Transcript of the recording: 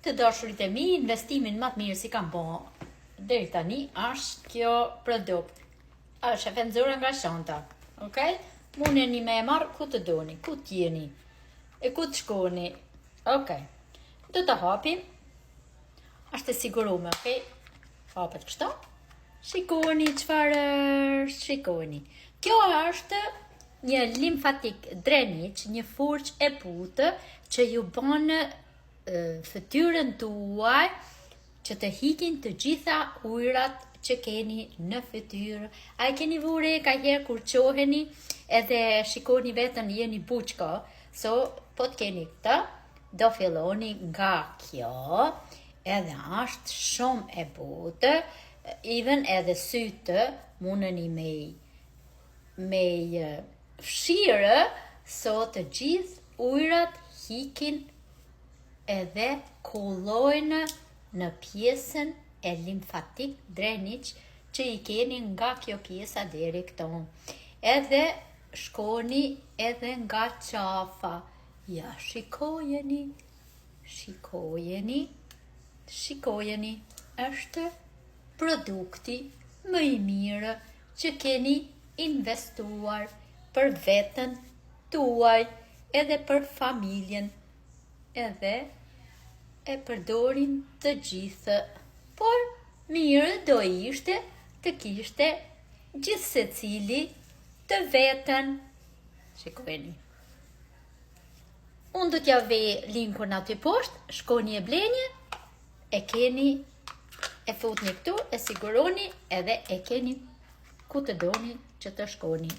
Të dashurit e mi, investimin më të mirë si kam bo deri tani është kjo produkt. Është e fenzura nga shanta, okay? Muneni me e marrë ku të doni, ku t'jeni, e ku të shkoni, okay. Do të hapim, është e sigurume, okay? Hapet kështu, shikoni çfarë është, shikoni. Kjo është një limfatik drenic, një furç e putë që ju bën fytyrën tuaj që të hikin të gjitha ujrat që keni në fytyrë. A e keni vure ka herë kur qoheni edhe shikoni vetën jeni buçko, po të keni këtë, do filloni nga kjo, edhe është shumë e butë, even edhe sytë mundeni me fshirë, të gjithë ujrat hikin edhe kullojnë në pjesën e limfatik drenic që i keni nga kjo pjesa deri këto. Edhe shkoni edhe nga qafa. Ja, shikojeni. Është produkti më i mirë që keni investuar për veten tuaj edhe për familjen. Edhe e përdorin të gjithë, por mirë do ishte të kishte gjithë secili të veten. Shikojeni. Unë do t'ja vej linkun aty poshtë, shkoni e bleni, e keni, e futni këtu, e siguroni edhe e keni ku të doni që të shkoni.